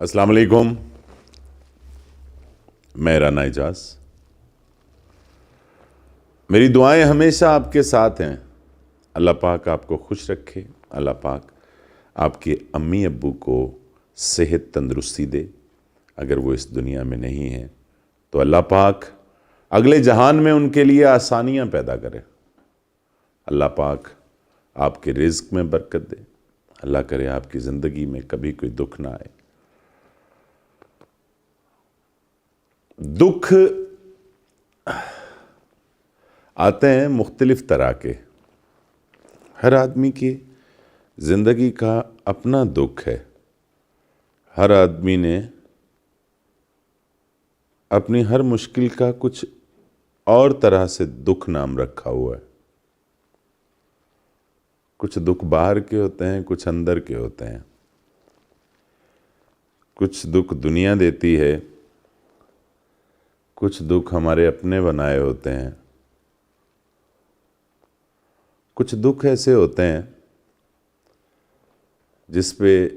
السلام علیکم، میں رانا اعجاز۔ میری دعائیں ہمیشہ آپ کے ساتھ ہیں۔ اللہ پاک آپ کو خوش رکھے، اللہ پاک آپ کے امی ابو کو صحت تندرستی دے۔ اگر وہ اس دنیا میں نہیں ہیں تو اللہ پاک اگلے جہان میں ان کے لیے آسانیاں پیدا کرے۔ اللہ پاک آپ کے رزق میں برکت دے۔ اللہ کرے آپ کی زندگی میں کبھی کوئی دکھ نہ آئے۔ دکھ آتے ہیں مختلف طرح کے۔ ہر آدمی کی زندگی کا اپنا دکھ ہے۔ ہر آدمی نے اپنی ہر مشکل کا کچھ اور طرح سے دکھ نام رکھا ہوا ہے۔ کچھ دکھ باہر کے ہوتے ہیں، کچھ اندر کے ہوتے ہیں۔ کچھ دکھ دنیا دیتی ہے، کچھ دکھ ہمارے اپنے بنائے ہوتے ہیں۔ کچھ دکھ ایسے ہوتے ہیں جس پہ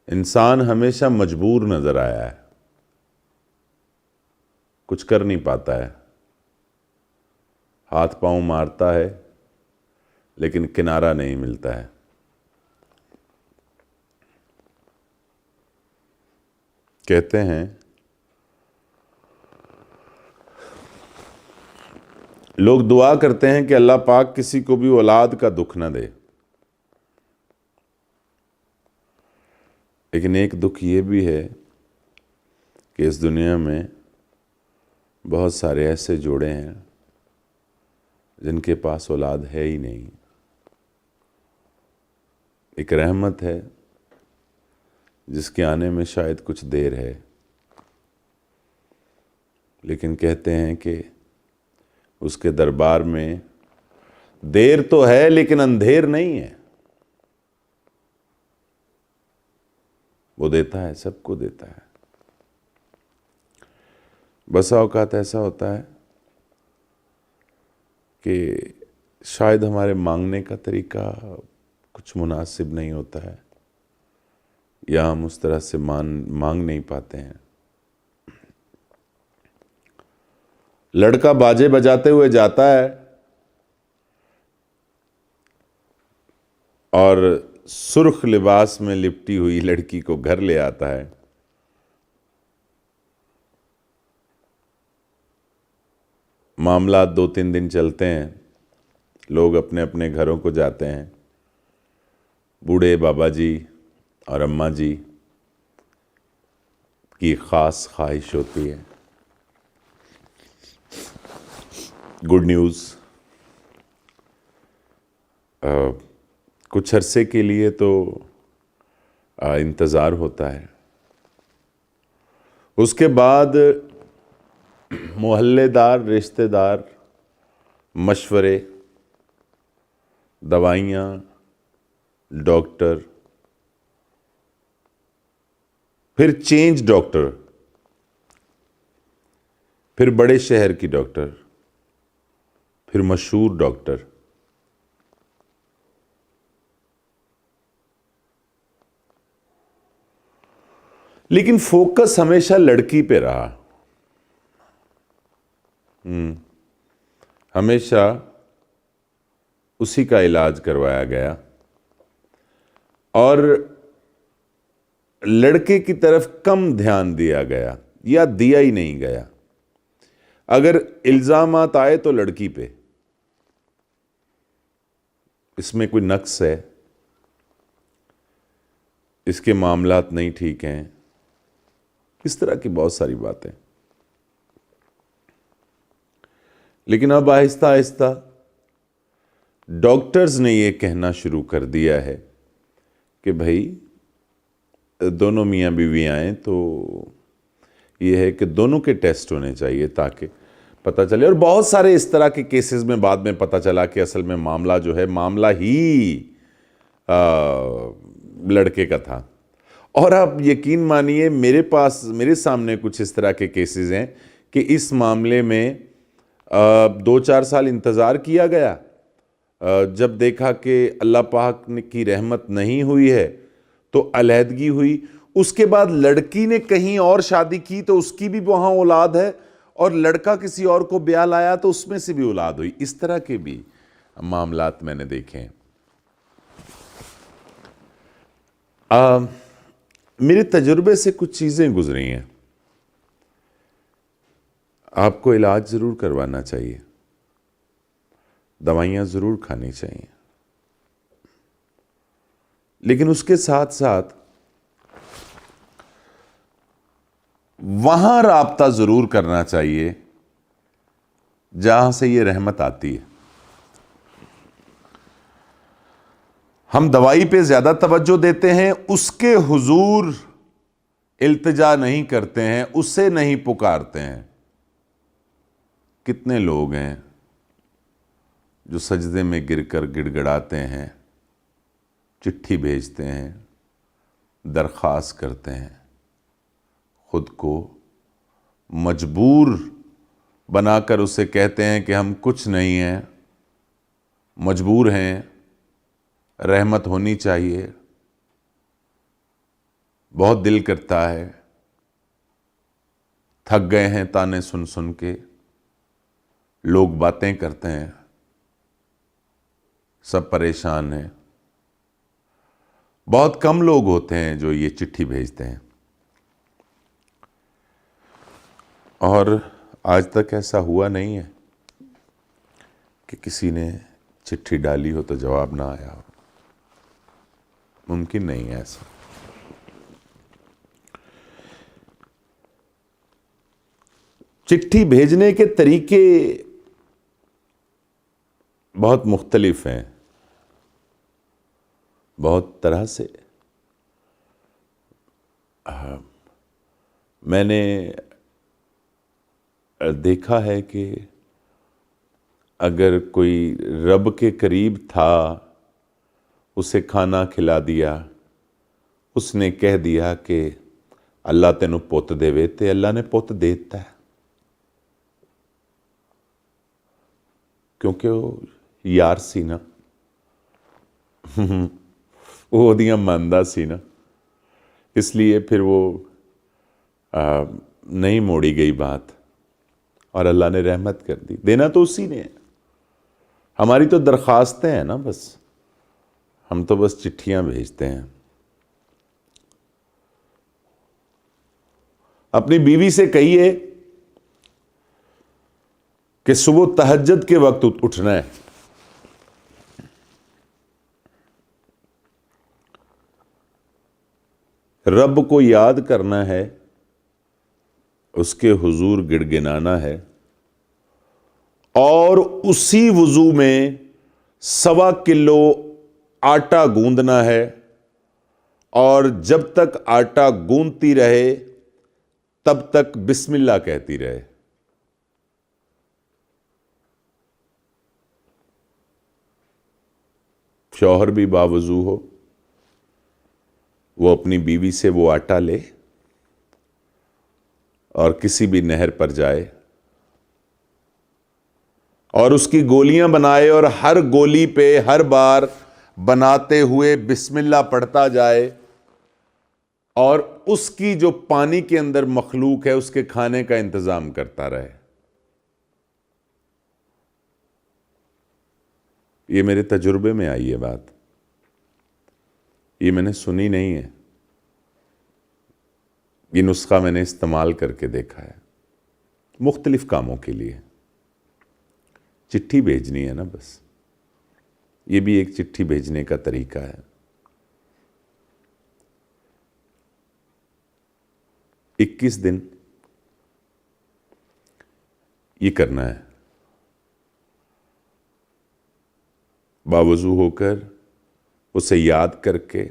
انسان ہمیشہ مجبور نظر آیا ہے، کچھ کر نہیں پاتا ہے، ہاتھ پاؤں مارتا ہے لیکن کنارہ نہیں ملتا ہے۔ کہتے ہیں لوگ دعا کرتے ہیں کہ اللہ پاک کسی کو بھی اولاد کا دکھ نہ دے، لیکن ایک دکھ یہ بھی ہے کہ اس دنیا میں بہت سارے ایسے جوڑے ہیں جن کے پاس اولاد ہے ہی نہیں۔ ایک رحمت ہے جس کے آنے میں شاید کچھ دیر ہے، لیکن کہتے ہیں کہ اس کے دربار میں دیر تو ہے لیکن اندھیر نہیں ہے۔ وہ دیتا ہے، سب کو دیتا ہے۔ بسا اوقات ایسا ہوتا ہے کہ شاید ہمارے مانگنے کا طریقہ کچھ مناسب نہیں ہوتا ہے، یا ہم اس طرح سے مانگ نہیں پاتے ہیں۔ لڑکا باجے بجاتے ہوئے جاتا ہے اور سرخ لباس میں لپٹی ہوئی لڑکی کو گھر لے آتا ہے۔ معاملات 2-3 دن چلتے ہیں، لوگ اپنے اپنے گھروں کو جاتے ہیں۔ بوڑھے بابا جی اور اماں جی کی خاص خواہش ہوتی ہے، گڈ نیوز، کچھ عرصے کے لیے تو انتظار ہوتا ہے۔ اس کے بعد محلے دار، رشتہ دار، مشورے، دوائیاں، ڈاکٹر، پھر چینج ڈاکٹر، پھر بڑے شہر کی ڈاکٹر، پھر مشہور ڈاکٹر۔ لیکن فوکس ہمیشہ لڑکی پہ رہا۔ ہمیشہ اسی کا علاج کروایا گیا اور لڑکے کی طرف کم دھیان دیا گیا یا دیا ہی نہیں گیا۔ اگر الزامات آئے تو لڑکی پہ، اس میں کوئی نقص ہے، اس کے معاملات نہیں ٹھیک ہیں، اس طرح کی بہت ساری باتیں۔ لیکن اب آہستہ آہستہ ڈاکٹرز نے یہ کہنا شروع کر دیا ہے کہ بھائی دونوں میاں بیوی آئیں تو یہ ہے کہ دونوں کے ٹیسٹ ہونے چاہیے تاکہ پتہ چلے۔ اور بہت سارے اس طرح کے کیسز میں بعد میں پتہ چلا کہ اصل میں معاملہ جو ہے، معاملہ ہی لڑکے کا تھا۔ اور آپ یقین مانیے میرے سامنے کچھ اس طرح کے کیسز ہیں کہ اس معاملے میں 2-4 سال انتظار کیا گیا۔ جب دیکھا کہ اللہ پاک کی رحمت نہیں ہوئی ہے تو علیحدگی ہوئی. اس کے بعد لڑکی نے کہیں اور شادی کی تو اس کی بھی وہاں اولاد ہے, اور لڑکا کسی اور کو بیاہ لایا تو اس میں سے بھی اولاد ہوئی. اس طرح کے بھی معاملات میں نے دیکھے ہیں. میرے تجربے سے کچھ چیزیں گزری ہیں. آپ کو علاج ضرور کروانا چاہیے, دوائیاں ضرور کھانی چاہیے, لیکن اس کے ساتھ ساتھ وہاں رابطہ ضرور کرنا چاہیے جہاں سے یہ رحمت آتی ہے. ہم دوائی پہ زیادہ توجہ دیتے ہیں, اس کے حضور التجا نہیں کرتے ہیں, اسے نہیں پکارتے ہیں. کتنے لوگ ہیں جو سجدے میں گر کر گڑ گڑاتے ہیں, چٹھی بھیجتے ہیں, درخواست کرتے ہیں, خود کو مجبور بنا کر اسے کہتے ہیں کہ ہم کچھ نہیں ہیں, مجبور ہیں, رحمت ہونی چاہیے, بہت دل کرتا ہے, تھک گئے ہیں تانے سن سن کے, لوگ باتیں کرتے ہیں, سب پریشان ہیں. بہت کم لوگ ہوتے ہیں جو یہ چٹھی بھیجتے ہیں, اور آج تک ایسا ہوا نہیں ہے کہ کسی نے چٹھی ڈالی ہو تو جواب نہ آیا ہو. ممکن نہیں ہے ایسا. چٹھی بھیجنے کے طریقے بہت مختلف ہیں, بہت طرح سے. میں نے دیکھا ہے کہ اگر کوئی رب کے قریب تھا, اسے کھانا کھلا دیا, اس نے کہہ دیا کہ اللہ تینوں پت دے, تے اللہ نے پت دیتا ہے, کیونکہ وہ یار سی نا, وہ دیاں ماندا سی نا, اس لیے پھر وہ نہیں موڑی گئی بات, اور اللہ نے رحمت کر دی. دینا تو اسی نے ہے, ہماری تو درخواستیں ہیں نا بس, ہم تو بس چٹھیاں بھیجتے ہیں. اپنی بیوی سے کہیے کہ صبح تہجد کے وقت اٹھنا ہے, رب کو یاد کرنا ہے, اس کے حضور گڑگنانا ہے, اور اسی وضو میں 1.25 کلو آٹا گوندنا ہے, اور جب تک آٹا گوندتی رہے تب تک بسم اللہ کہتی رہے. شوہر بھی باوضو ہو, وہ اپنی بیوی سے وہ آٹا لے اور کسی بھی نہر پر جائے اور اس کی گولیاں بنائے, اور ہر گولی پہ ہر بار بناتے ہوئے بسم اللہ پڑھتا جائے, اور اس کی جو پانی کے اندر مخلوق ہے اس کے کھانے کا انتظام کرتا رہے. یہ میرے تجربے میں آئی ہے بات, یہ میں نے سنی نہیں ہے, یہ نسخہ میں نے استعمال کر کے دیکھا ہے مختلف کاموں کے لیے. چٹھی بھیجنی ہے نا بس, یہ بھی ایک چٹھی بھیجنے کا طریقہ ہے. 21 دن یہ کرنا ہے, باوضو ہو کر اسے یاد کر کے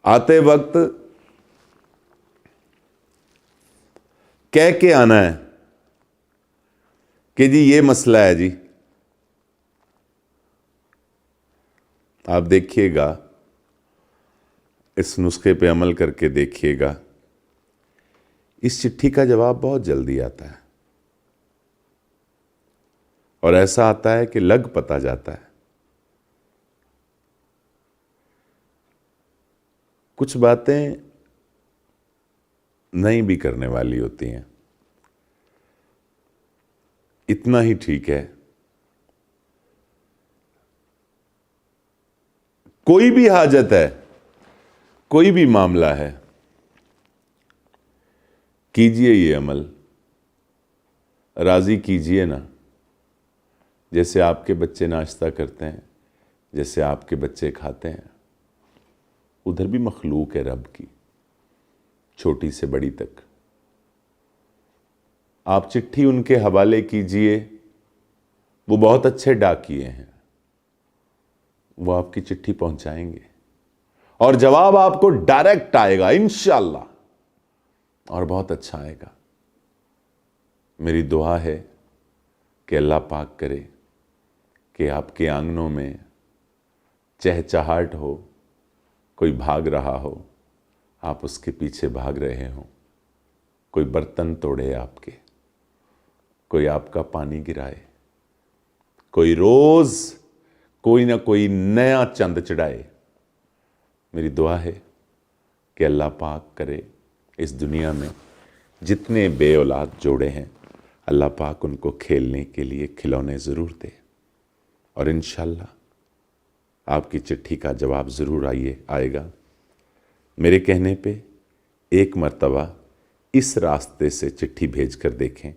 آتے وقت کہہ کے آنا ہے کہ جی یہ مسئلہ ہے جی. آپ دیکھیے گا, اس نسخے پہ عمل کر کے دیکھیے گا, اس چٹھی کا جواب بہت جلدی آتا ہے. اور ایسا آتا ہے کہ لگ پتا جاتا ہے. کچھ باتیں نہیں بھی کرنے والی ہوتی ہیں. اتنا ہی ٹھیک ہے. کوئی بھی حاجت ہے, کوئی بھی معاملہ ہے, کیجئے یہ عمل, راضی کیجئے نا. جیسے آپ کے بچے ناشتہ کرتے ہیں, جیسے آپ کے بچے کھاتے ہیں, ادھر بھی مخلوق ہے رب کی, چھوٹی سے بڑی تک. آپ چٹھی ان کے حوالے کیجئے, وہ بہت اچھے ڈاکیے ہیں, وہ آپ کی چٹھی پہنچائیں گے اور جواب آپ کو ڈائریکٹ آئے گا انشاءاللہ, اور بہت اچھا آئے گا. میری دعا ہے کہ اللہ پاک کرے کہ آپ کے آنگنوں میں چہچہاہٹ ہو, کوئی بھاگ رہا ہو, آپ اس کے پیچھے بھاگ رہے ہوں, کوئی برتن توڑے آپ کے, کوئی آپ کا پانی گرائے, کوئی روز کوئی نہ کوئی نیا چند چڑھائے. میری دعا ہے کہ اللہ پاک کرے اس دنیا میں جتنے بے اولاد جوڑے ہیں, اللہ پاک ان کو کھیلنے کے لیے کھلونے ضرور دے, اور انشاءاللہ آپ کی چٹھی کا جواب ضرور آئے گا. میرے کہنے پہ ایک مرتبہ اس راستے سے چٹھی بھیج کر دیکھیں,